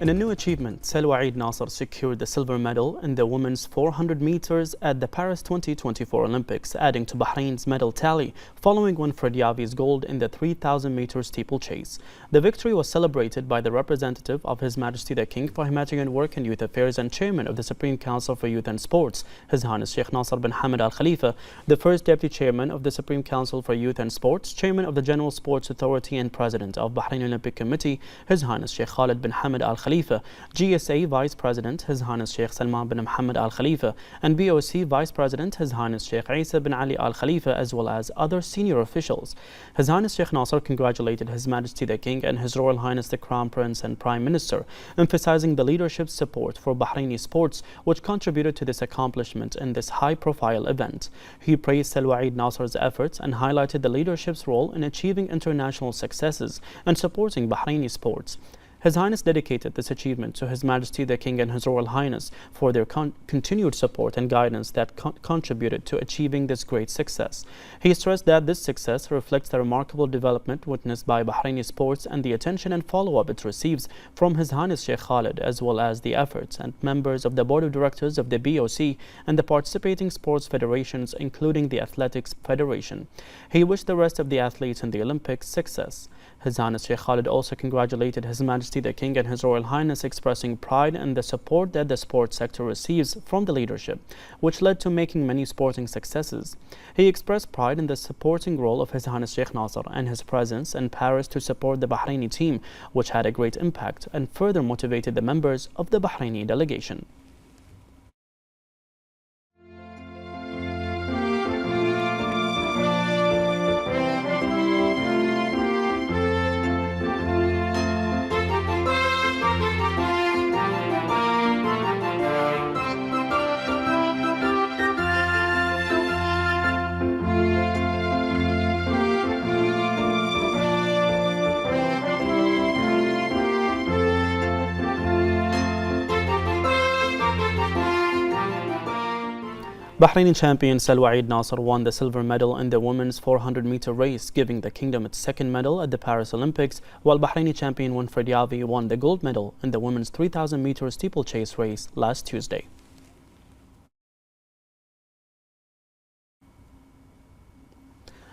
In a new achievement, Salwa Eid Nasser secured the silver medal in the women's 400 meters at the Paris 2024 Olympics, adding to Bahrain's medal tally, following Winfred Yavi's gold in the 3,000 meter steeplechase. The victory was celebrated by the representative of His Majesty the King for Humanitarian Work and Youth Affairs and Chairman of the Supreme Council for Youth and Sports, His Highness Sheikh Nasser bin Hamad Al Khalifa, the first Deputy Chairman of the Supreme Council for Youth and Sports, Chairman of the General Sports Authority and President of Bahrain Olympic Committee, His Highness Sheikh Khalid bin Hamad Al Khalifa, GSA Vice President His Highness Sheikh Salman bin Mohammed Al Khalifa, and BOC Vice President His Highness Sheikh Isa bin Ali Al Khalifa, as well as other senior officials. His Highness Sheikh Nasser congratulated His Majesty the King and His Royal Highness the Crown Prince and Prime Minister, emphasizing the leadership's support for Bahraini sports, which contributed to this accomplishment in this high-profile event. He praised Salwa Eid Nasser's efforts and highlighted the leadership's role in achieving international successes and supporting Bahraini sports. His Highness dedicated this achievement to His Majesty the King and His Royal Highness for their continued support and guidance that contributed to achieving this great success. He stressed that this success reflects the remarkable development witnessed by Bahraini sports and the attention and follow-up it receives from His Highness Sheikh Khalid, as well as the efforts and members of the Board of Directors of the BOC and the participating sports federations, including the Athletics Federation. He wished the rest of the athletes in the Olympics success. His Highness Sheikh Khalid also congratulated His Majesty the King and His Royal Highness, expressing pride in the support that the sports sector receives from the leadership, which led to making many sporting successes. He expressed pride in the supporting role of His Highness Sheikh Nasser and his presence in Paris to support the Bahraini team, which had a great impact and further motivated the members of the Bahraini delegation. Bahraini champion Salwa Eid Nasser won the silver medal in the women's 400-meter race, giving the kingdom its second medal at the Paris Olympics, while Bahraini champion Winfred Yavi won the gold medal in the women's 3,000-meter steeplechase race last Tuesday.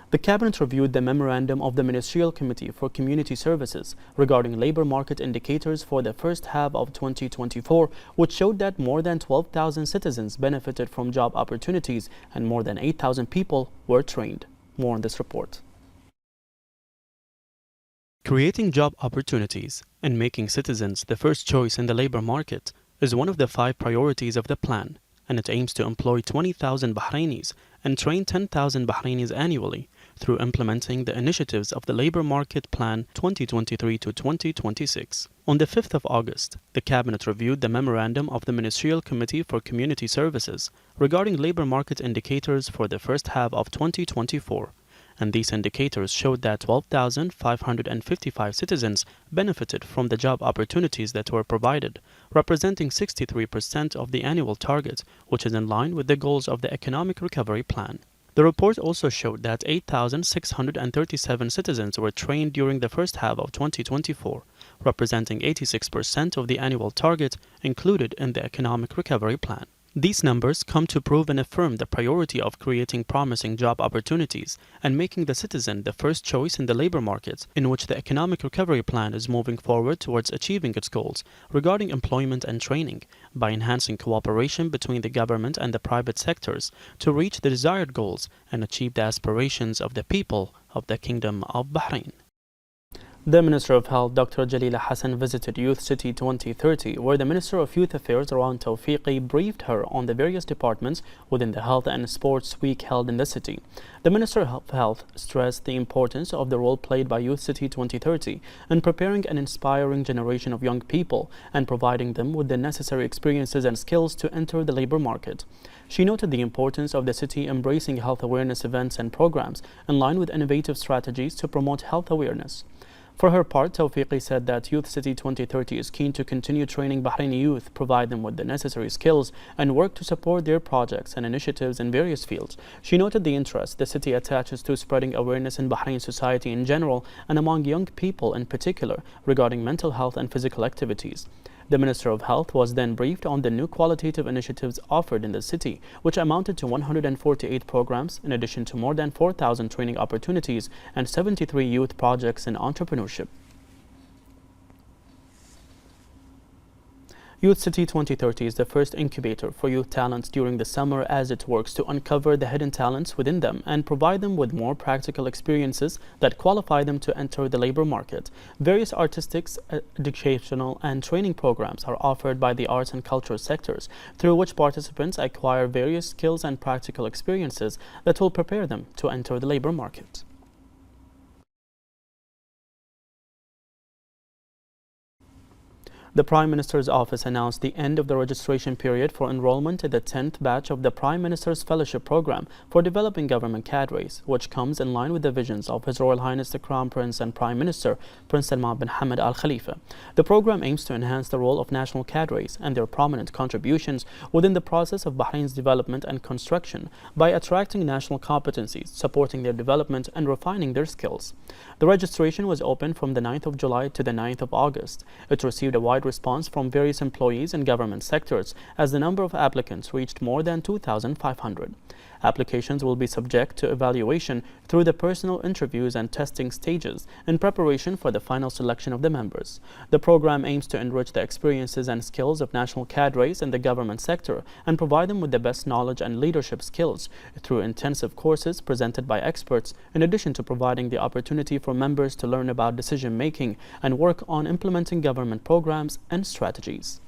The Cabinet reviewed the memorandum of the Ministerial Committee for Community Services regarding labor market indicators for the first half of 2024, which showed that more than 12,000 citizens benefited from job opportunities and more than 8,000 people were trained. More on this report. Creating job opportunities and making citizens the first choice in the labor market is one of the 5 priorities of the plan, and it aims to employ 20,000 Bahrainis and train 10,000 Bahrainis annually through implementing the initiatives of the Labor Market Plan 2023 to 2026. On the 5th of August, the Cabinet reviewed the memorandum of the Ministerial Committee for Community Services regarding labor market indicators for the first half of 2024. And these indicators showed that 12,555 citizens benefited from the job opportunities that were provided, representing 63% of the annual target, which is in line with the goals of the Economic Recovery Plan. The report also showed that 8,637 citizens were trained during the first half of 2024, representing 86% of the annual target included in the Economic Recovery Plan. These numbers come to prove and affirm the priority of creating promising job opportunities and making the citizen the first choice in the labor market, in which the Economic Recovery Plan is moving forward towards achieving its goals regarding employment and training by enhancing cooperation between the government and the private sectors to reach the desired goals and achieve the aspirations of the people of the Kingdom of Bahrain. The Minister of Health, Dr. Jalila Hassan, visited Youth City 2030, where the Minister of Youth Affairs, Rahman Tawfiqi, briefed her on the various departments within the Health and Sports Week held in the city. The Minister of Health stressed the importance of the role played by Youth City 2030 in preparing an inspiring generation of young people and providing them with the necessary experiences and skills to enter the labor market. She noted the importance of the city embracing health awareness events and programs in line with innovative strategies to promote health awareness. For her part, Tawfiqi said that Youth City 2030 is keen to continue training Bahraini youth, provide them with the necessary skills, and work to support their projects and initiatives in various fields. She noted the interest the city attaches to spreading awareness in Bahrain society in general and among young people in particular regarding mental health and physical activities. The Minister of Health was then briefed on the new qualitative initiatives offered in the city, which amounted to 148 programs, in addition to more than 4,000 training opportunities and 73 youth projects in entrepreneurship. Youth City 2030 is the first incubator for youth talents during the summer as it works to uncover the hidden talents within them and provide them with more practical experiences that qualify them to enter the labor market. Various artistic, educational and training programs are offered by the arts and culture sectors, through which participants acquire various skills and practical experiences that will prepare them to enter the labor market. The Prime Minister's office announced the end of the registration period for enrollment in the 10th batch of the Prime Minister's Fellowship Program for Developing Government Cadres, which comes in line with the visions of His Royal Highness the Crown Prince and Prime Minister Prince Salman bin Hamad Al Khalifa. The program aims to enhance the role of national cadres and their prominent contributions within the process of Bahrain's development and construction by attracting national competencies, supporting their development and refining their skills. The registration was open from the 9th of July to the 9th of August. It received a wide response from various employees in government sectors as the number of applicants reached more than 2,500. Applications will be subject to evaluation through the personal interviews and testing stages in preparation for the final selection of the members. The program aims to enrich the experiences and skills of national cadres in the government sector and provide them with the best knowledge and leadership skills through intensive courses presented by experts, in addition to providing the opportunity for members to learn about decision making and work on implementing government programs and strategies.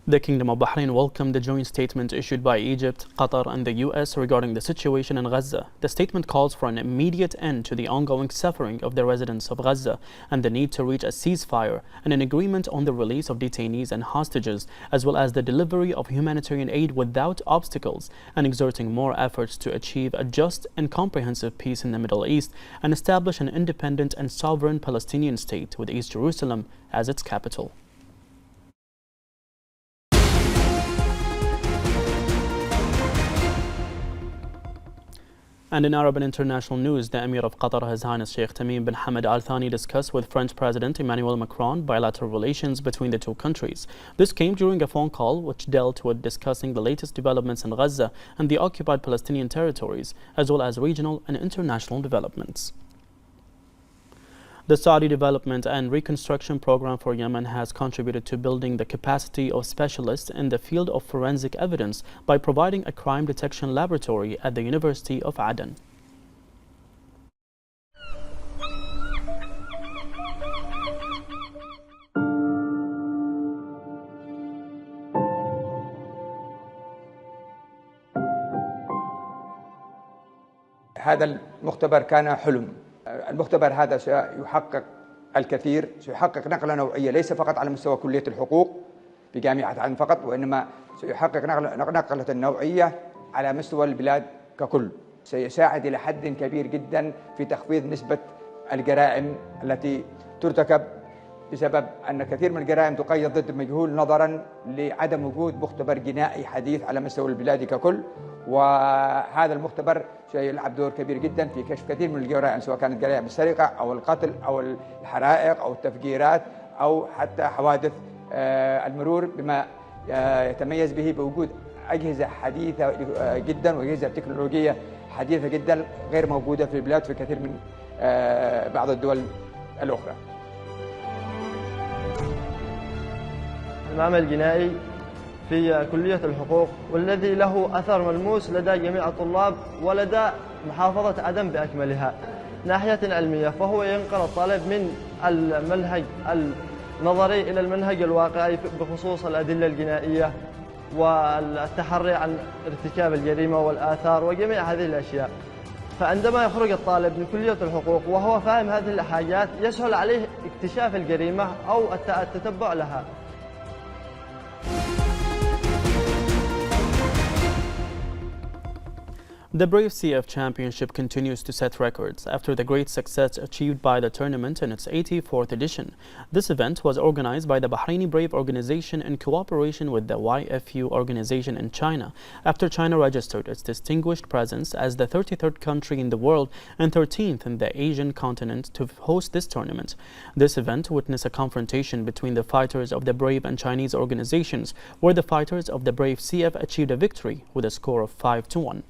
The Kingdom of Bahrain welcomed the joint statement issued by Egypt, Qatar and the US regarding the situation in Gaza. The statement calls for an immediate end to the ongoing suffering of the residents of Gaza and the need to reach a ceasefire and an agreement on the release of detainees and hostages, as well as the delivery of humanitarian aid without obstacles, and exerting more efforts to achieve a just and comprehensive peace in the Middle East and establish an independent and sovereign Palestinian state with East Jerusalem as its capital. And in Arab and international news, the Emir of Qatar, His Highness Sheikh Tamim bin Hamad Al Thani, discussed with French President Emmanuel Macron bilateral relations between the two countries. This came during a phone call which dealt with discussing the latest developments in Gaza and the occupied Palestinian territories, as well as regional and international developments. The Saudi Development and Reconstruction Program for Yemen has contributed to building the capacity of specialists in the field of forensic evidence by providing a crime detection laboratory at the University of Aden. هذا المختبر كان حلم. المختبر هذا سيحقق الكثير، سيحقق نقلة نوعية ليس فقط على مستوى كلية الحقوق بجامعة عدن فقط، وإنما سيحقق نقلة نوعية على مستوى البلاد ككل. سيساعد إلى حد كبير جدا في تخفيض نسبة الجرائم التي ترتكب بسبب أن كثير من الجرائم تقيد ضد المجهول نظرا لعدم وجود مختبر جنائي حديث على مستوى البلاد ككل. وهذا المختبر سيلعب دور كبير جدا في كشف كثير من الجرائم، سواء كانت جرائم السرقة أو القتل أو الحرائق أو التفجيرات أو حتى حوادث المرور، بما يتميز به بوجود أجهزة حديثة جدا وأجهزة تكنولوجية حديثة جدا غير موجودة في البلاد في كثير من بعض الدول الأخرى. العمل الجنائي في كلية الحقوق، والذي له أثر ملموس لدى جميع الطلاب ولدى محافظة عدن بأكملها. ناحية علمية فهو ينقل الطالب من المنهج النظري إلى المنهج الواقعي بخصوص الأدلة الجنائية والتحري عن ارتكاب الجريمة والآثار وجميع هذه الأشياء. فعندما يخرج الطالب من كلية الحقوق وهو فاهم هذه الحاجات يسهل عليه اكتشاف الجريمة أو التتبع لها. The Brave CF Championship continues to set records after the great success achieved by the tournament in its 84th edition. This event was organized by the Bahraini Brave organization in cooperation with the YFU organization in China, after China registered its distinguished presence as the 33rd country in the world and 13th in the Asian continent to host this tournament. This event witnessed a confrontation between the fighters of the Brave and Chinese organizations, where the fighters of the Brave CF achieved a victory with a score of 5-1.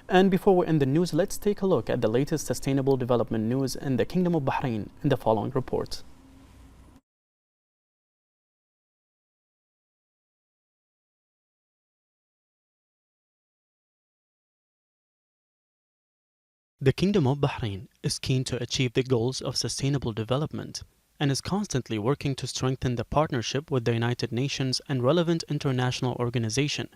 And before we end the news, let's take a look at the latest sustainable development news in the Kingdom of Bahrain in the following report. The Kingdom of Bahrain is keen to achieve the goals of sustainable development and is constantly working to strengthen the partnership with the United Nations and relevant international organizations,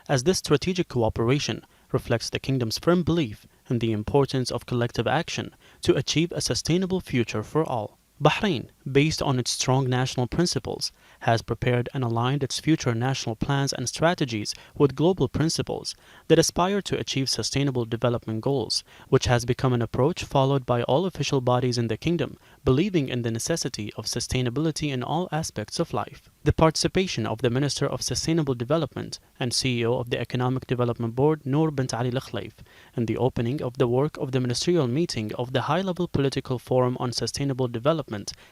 as this strategic cooperation reflects the Kingdom's firm belief in the importance of collective action to achieve a sustainable future for all. Bahrain, based on its strong national principles, has prepared and aligned its future national plans and strategies with global principles that aspire to achieve sustainable development goals, which has become an approach followed by all official bodies in the kingdom, believing in the necessity of sustainability in all aspects of life. The participation of the Minister of Sustainable Development and CEO of the Economic Development Board, Noor bint Ali Al-Khleif, in the opening of the work of the ministerial meeting of the High-Level Political Forum on Sustainable Development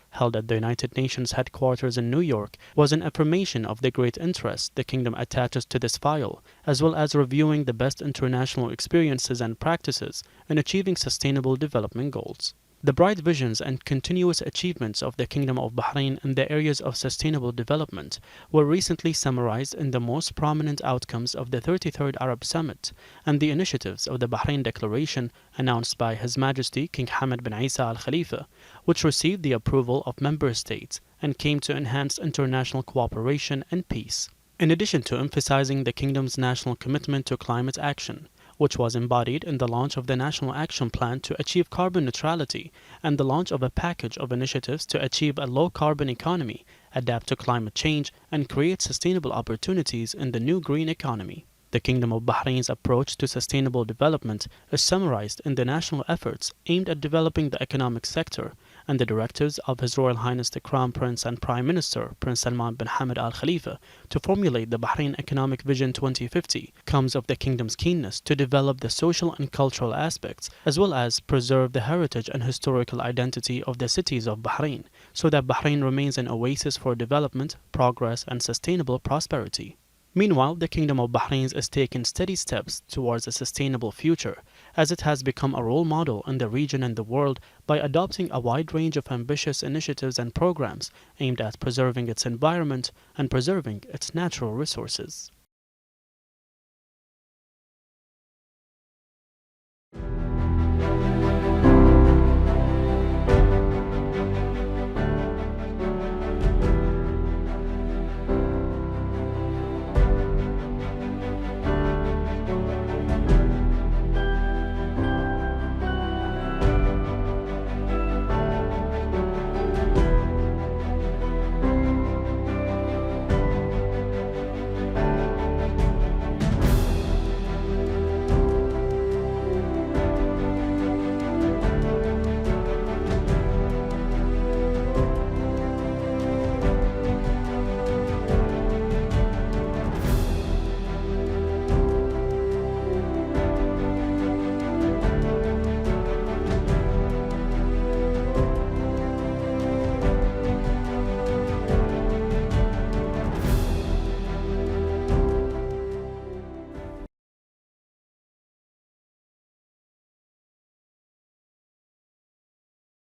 held at the United Nations headquarters in New York was an affirmation of the great interest the kingdom attaches to this file, as well as reviewing the best international experiences and practices in achieving sustainable development goals. The bright visions and continuous achievements of the Kingdom of Bahrain in the areas of sustainable development were recently summarized in the most prominent outcomes of the 33rd Arab Summit and the initiatives of the Bahrain Declaration announced by His Majesty King Hamad bin Isa Al Khalifa, which received the approval of member states and came to enhance international cooperation and peace. In addition to emphasizing the Kingdom's national commitment to climate action, which was embodied in the launch of the National Action Plan to achieve carbon neutrality and the launch of a package of initiatives to achieve a low-carbon economy, adapt to climate change, and create sustainable opportunities in the new green economy. The Kingdom of Bahrain's approach to sustainable development is summarized in the national efforts aimed at developing the economic sector, and the directives of His Royal Highness the Crown Prince and Prime Minister Prince Salman bin Hamad Al Khalifa to formulate the Bahrain Economic Vision 2050 comes of the Kingdom's keenness to develop the social and cultural aspects, as well as preserve the heritage and historical identity of the cities of Bahrain, so that Bahrain remains an oasis for development, progress, and sustainable prosperity. Meanwhile, the Kingdom of Bahrain is taking steady steps towards a sustainable future, as it has become a role model in the region and the world by adopting a wide range of ambitious initiatives and programs aimed at preserving its environment and preserving its natural resources.